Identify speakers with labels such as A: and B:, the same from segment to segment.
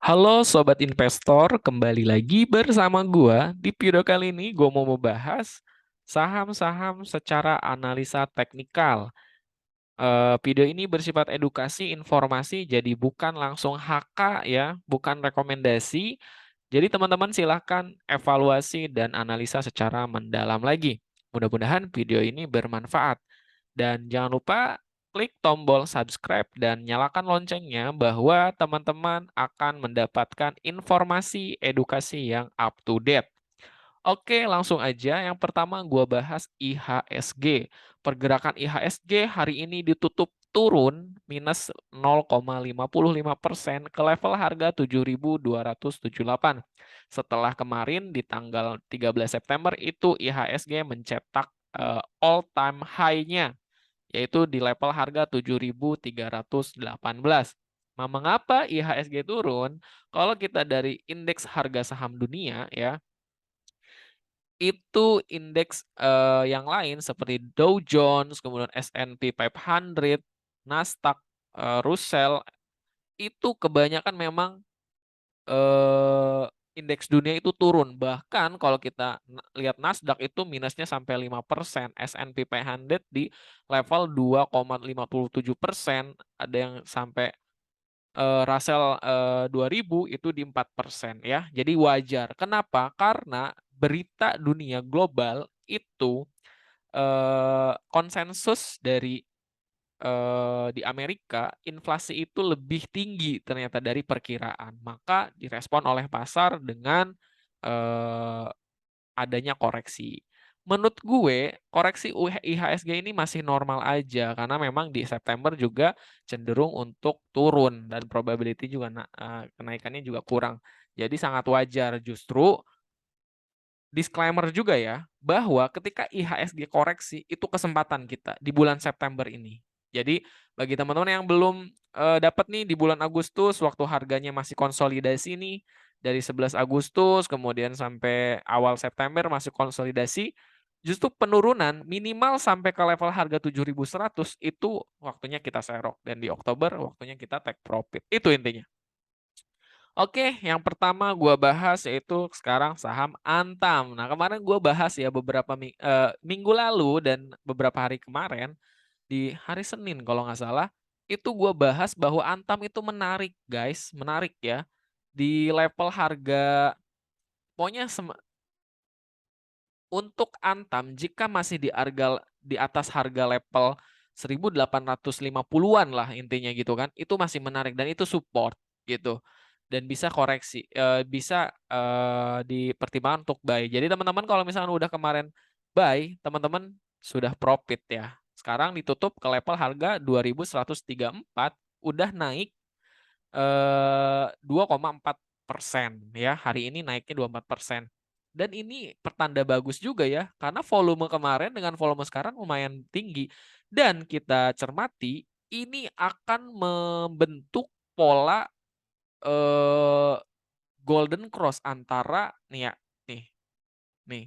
A: Halo Sobat Investor, kembali lagi bersama gua. Di video kali ini gua mau membahas saham-saham secara analisa teknikal. Video ini bersifat edukasi, informasi, jadi bukan langsung HK ya, bukan rekomendasi. Jadi teman-teman silahkan evaluasi dan analisa secara mendalam lagi. Mudah-mudahan video ini bermanfaat. Dan jangan lupa klik tombol subscribe dan nyalakan loncengnya bahwa teman-teman akan mendapatkan informasi edukasi yang up to date. Oke, langsung aja. Yang pertama gua bahas IHSG. Pergerakan IHSG hari ini ditutup turun minus 0,55% ke level harga 7.278. Setelah kemarin di tanggal 13 September itu IHSG mencetak all time high-nya yaitu di level harga 7.318. Nah, mengapa IHSG turun? Kalau kita dari indeks harga saham dunia ya, itu indeks yang lain seperti Dow Jones, kemudian S&P 500, Nasdaq, Russell, itu kebanyakan memang eh, indeks dunia itu turun. Bahkan kalau kita lihat Nasdaq itu minusnya sampai 5%, S&P 500 di level 2,57%, ada yang sampai Russell 2000 itu di 4% ya. Jadi wajar. Kenapa? Karena berita dunia global itu konsensus dari di Amerika inflasi itu lebih tinggi ternyata dari perkiraan. Maka direspon oleh pasar dengan eh, adanya koreksi. Menurut gue, koreksi IHSG ini masih normal aja karena memang di September juga cenderung untuk turun dan probability juga kenaikannya juga kurang. Jadi sangat wajar justru disclaimer juga ya bahwa ketika IHSG koreksi itu kesempatan kita di bulan September ini. Jadi bagi teman-teman yang belum dapat nih di bulan Agustus waktu harganya masih konsolidasi nih dari 11 Agustus kemudian sampai awal September masih konsolidasi, justru penurunan minimal sampai ke level harga 7.100 itu waktunya kita serok dan di Oktober waktunya kita take profit. Itu intinya. Oke, yang pertama gua bahas yaitu sekarang saham Antam. Nah, kemarin gua bahas ya beberapa minggu lalu dan beberapa hari kemarin di hari Senin kalau nggak salah itu gua bahas bahwa Antam itu menarik, guys, menarik ya di level harga pokoknya untuk Antam jika masih di atas harga level 1850-an lah intinya gitu kan, itu masih menarik dan itu support gitu. Dan bisa koreksi, bisa dipertimbangkan untuk buy. Jadi teman-teman kalau misalnya udah kemarin buy, teman-teman sudah profit ya. Sekarang ditutup ke level harga 2134, udah naik 2,4% ya. Hari ini naiknya 24%. Dan ini pertanda bagus juga ya, karena volume kemarin dengan volume sekarang lumayan tinggi. Dan kita cermati, ini akan membentuk pola eh, golden cross antara nih ya, nih, nih,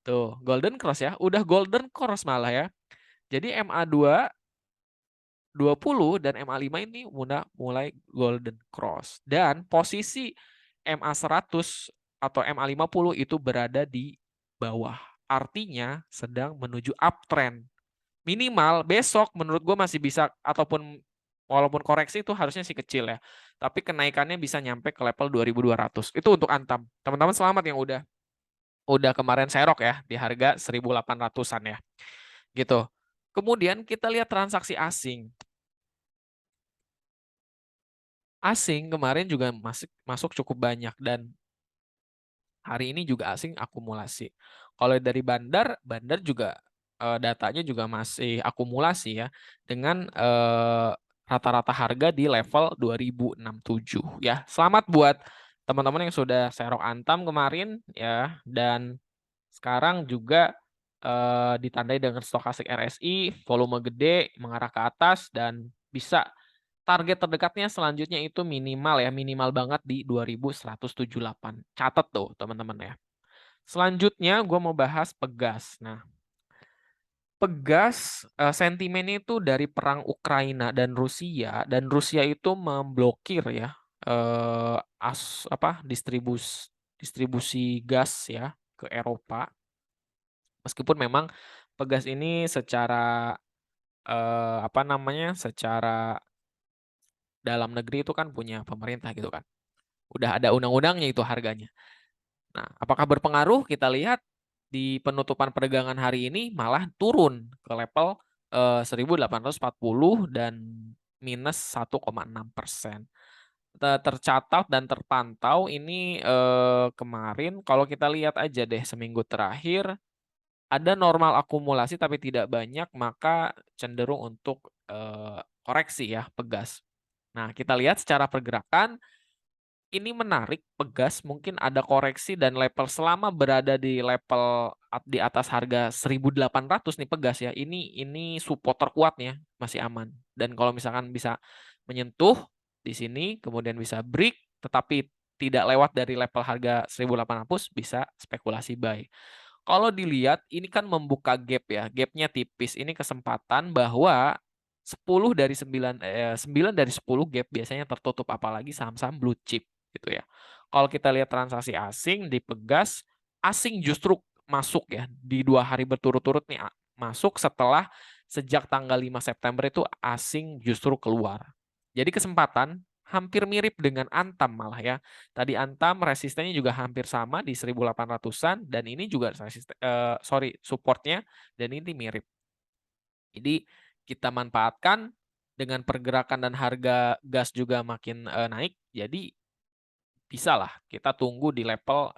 A: tuh golden cross ya, udah golden cross malah ya. Jadi MA2 20 dan MA5 ini mulai golden cross. Dan posisi MA100 atau MA50 itu berada di bawah. Artinya sedang menuju uptrend. Minimal besok menurut gue masih bisa, ataupun walaupun koreksi itu harusnya sih kecil ya. Tapi kenaikannya bisa nyampe ke level 2.200. Itu untuk Antam. Teman-teman selamat yang udah kemarin serok ya di harga 1.800-an ya. Gitu. Kemudian kita lihat transaksi asing. Asing kemarin juga masuk cukup banyak dan hari ini juga asing akumulasi. Kalau dari bandar juga datanya juga masih akumulasi ya dengan rata-rata harga di level 2067 ya. Selamat buat teman-teman yang sudah serok Antam kemarin ya, dan sekarang juga ditandai dengan stokastik RSI volume gede mengarah ke atas dan bisa target terdekatnya selanjutnya itu minimal ya, minimal banget di 2178. Catat tuh teman-teman ya. Selanjutnya gue mau bahas Pegas. Nah, Pegas sentimen itu dari perang Ukraina dan Rusia itu memblokir ya. distribusi gas ya ke Eropa. Meskipun memang pegas ini secara secara dalam negeri itu kan punya pemerintah gitu kan. Udah ada undang-undangnya itu harganya. Nah, apakah berpengaruh? Kita lihat di penutupan perdagangan hari ini malah turun ke level 1.840 dan minus 1,6%. Tercatat dan terpantau ini kemarin kalau kita lihat aja deh seminggu terakhir ada normal akumulasi tapi tidak banyak, maka cenderung untuk koreksi ya pegas. Nah, kita lihat secara pergerakan ini menarik, pegas mungkin ada koreksi dan level selama berada di level di atas harga 1.800 nih pegas ya. Ini support terkuatnya masih aman. Dan kalau misalkan bisa menyentuh di sini kemudian bisa break tetapi tidak lewat dari level harga 1.800 bisa spekulasi buy. Kalau dilihat ini kan membuka gap ya, gapnya tipis. Ini kesempatan bahwa 9 dari 10 gap biasanya tertutup apalagi saham-saham blue chip gitu ya. Kalau kita lihat transaksi asing di pegas, asing justru masuk ya di 2 hari berturut-turut nih masuk setelah sejak tanggal 5 September itu asing justru keluar. Jadi kesempatan hampir mirip dengan Antam malah ya. Tadi Antam resistennya juga hampir sama di 1.800-an dan ini juga supportnya dan ini mirip. Jadi kita manfaatkan dengan pergerakan dan harga gas juga makin naik. Jadi bisa lah kita tunggu di level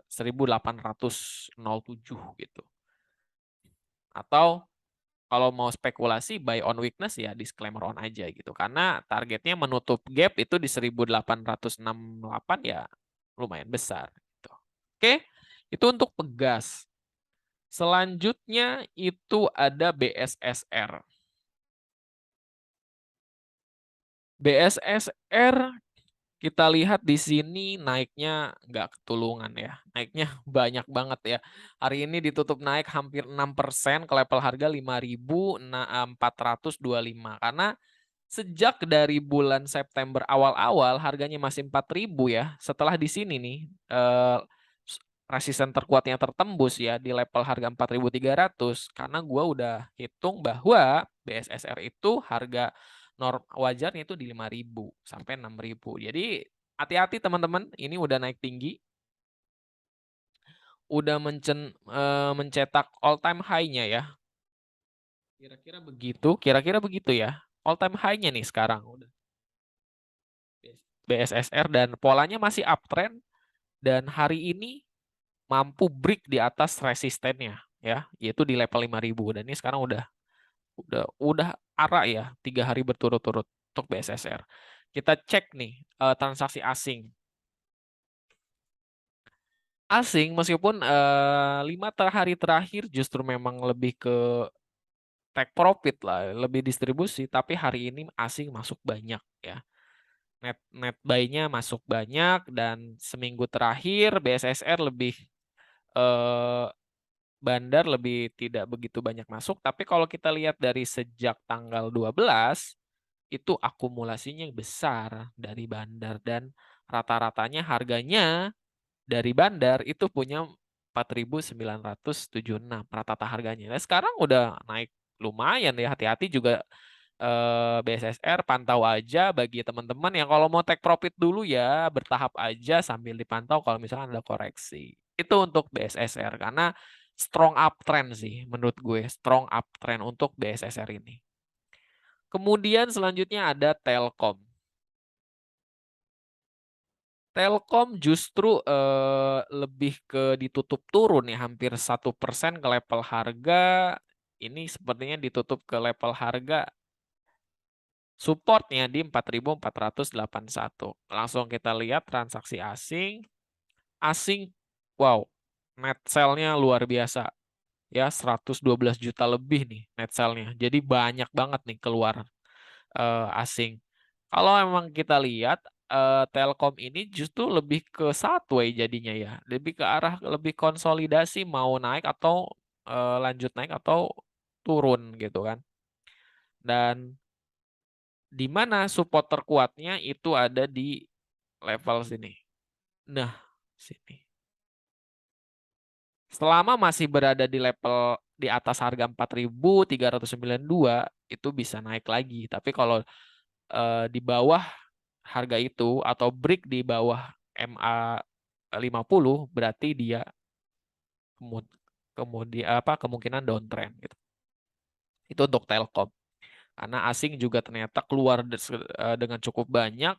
A: 1.807 gitu. Atau kalau mau spekulasi buy on weakness ya disclaimer on aja gitu. Karena targetnya menutup gap itu di 1.868 ya lumayan besar gitu. Oke, itu untuk pegas. Selanjutnya itu ada BSSR. BSSR kita lihat di sini naiknya nggak ketulungan ya. Naiknya banyak banget ya. Hari ini ditutup naik hampir 6% ke level harga 5.425. Karena sejak dari bulan September awal-awal harganya masih 4.000 ya. Setelah di sini nih resisten terkuatnya tertembus ya di level harga 4.300 karena gua udah hitung bahwa BSSR itu harga wajarnya itu di 5.000 sampai 6.000. Jadi hati-hati teman-teman, ini udah naik tinggi. Udah mencetak all time high-nya ya. Kira-kira begitu ya. All time high-nya nih sekarang udah. BSSR dan polanya masih uptrend dan hari ini mampu break di atas resistennya ya, yaitu di level 5.000 dan ini sekarang udah arah ya 3 hari berturut-turut untuk BSSR. Kita cek nih transaksi asing. Asing meskipun 5 hari terakhir justru memang lebih ke take profit lah, lebih distribusi, tapi hari ini asing masuk banyak ya. Net buy-nya masuk banyak dan seminggu terakhir BSSR lebih eh, bandar lebih tidak begitu banyak masuk, tapi kalau kita lihat dari sejak tanggal 12 itu akumulasinya besar dari bandar dan rata-ratanya harganya dari bandar itu punya 4.976 rata-rata harganya. Nah, sekarang udah naik lumayan ya, hati-hati juga BSSR pantau aja bagi teman-teman yang kalau mau take profit dulu ya bertahap aja sambil dipantau kalau misalkan ada koreksi. Itu untuk BSSR karena strong uptrend sih menurut gue, strong uptrend untuk BSSR ini. Kemudian selanjutnya ada Telkom. Telkom justru lebih ke ditutup turun ya hampir 1% ke level harga. Ini sepertinya ditutup ke level harga supportnya di 4.481. Langsung kita lihat transaksi asing. Asing, wow, net sell-nya luar biasa. Ya, 112 juta lebih nih net sell-nya. Jadi banyak banget nih keluar asing. Kalau memang kita lihat Telkom ini justru lebih ke sideways jadinya ya. Lebih ke arah lebih konsolidasi mau naik atau lanjut naik atau turun gitu kan. Dan di mana support terkuatnya itu ada di level sini. Nah, sini. Selama masih berada di level di atas harga 4.392 itu bisa naik lagi. Tapi kalau di bawah harga itu atau break di bawah MA 50 berarti dia kemudian kemungkinan downtrend gitu. Itu untuk Telkom. Karena asing juga ternyata keluar dengan cukup banyak.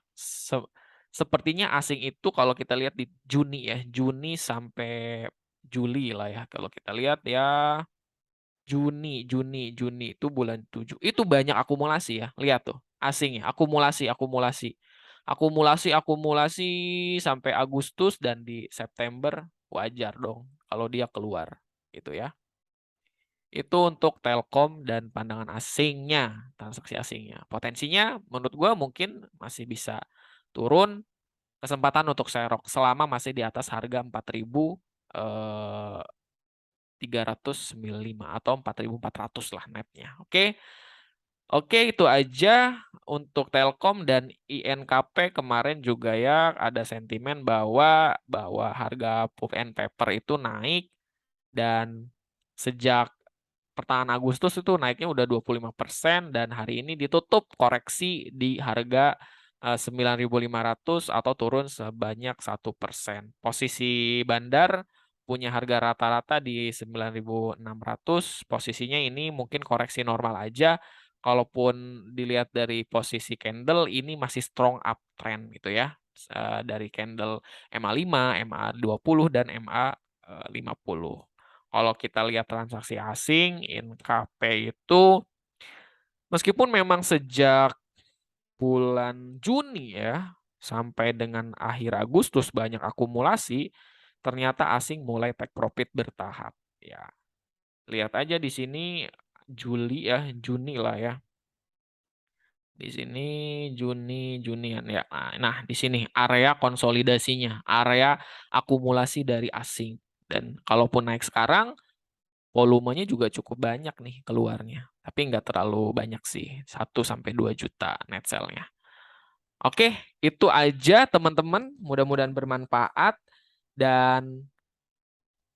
A: Sepertinya asing itu kalau kita lihat di Juni ya, Juni sampai Juli lah ya. Kalau kita lihat ya Juni itu bulan 7. Itu banyak akumulasi ya. Lihat tuh, asing ya, akumulasi. Akumulasi sampai Agustus dan di September wajar dong kalau dia keluar gitu ya. Itu untuk Telkom dan pandangan asingnya, transaksi asingnya. Potensinya menurut gua mungkin masih bisa turun, kesempatan untuk serok selama masih di atas harga 4.395 atau 4.400 lah netnya. Oke. Oke, itu aja untuk Telkom dan INKP kemarin juga ya ada sentimen bahwa harga pulp and paper itu naik dan sejak pertengahan Agustus itu naiknya udah 25% dan hari ini ditutup koreksi di harga 9.500 atau turun sebanyak 1%. Posisi bandar punya harga rata-rata di 9.600. Posisinya ini mungkin koreksi normal aja. Kalaupun dilihat dari posisi candle ini masih strong uptrend gitu ya. Dari candle MA5, MA20 dan MA50. Kalau kita lihat transaksi asing, INKP itu meskipun memang sejak bulan Juni ya sampai dengan akhir Agustus banyak akumulasi, ternyata asing mulai take profit bertahap. Ya, lihat aja di sini Juli ya, Juni lah ya. Di sini Junian ya. Nah, di sini area konsolidasinya, area akumulasi dari asing. Dan kalaupun naik sekarang, volumenya juga cukup banyak nih keluarnya. Tapi nggak terlalu banyak sih, 1 sampai 2 juta net sell-nya. Oke, itu aja teman-teman. Mudah-mudahan bermanfaat. Dan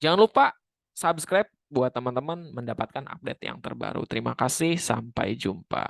A: jangan lupa subscribe buat teman-teman mendapatkan update yang terbaru. Terima kasih, sampai jumpa.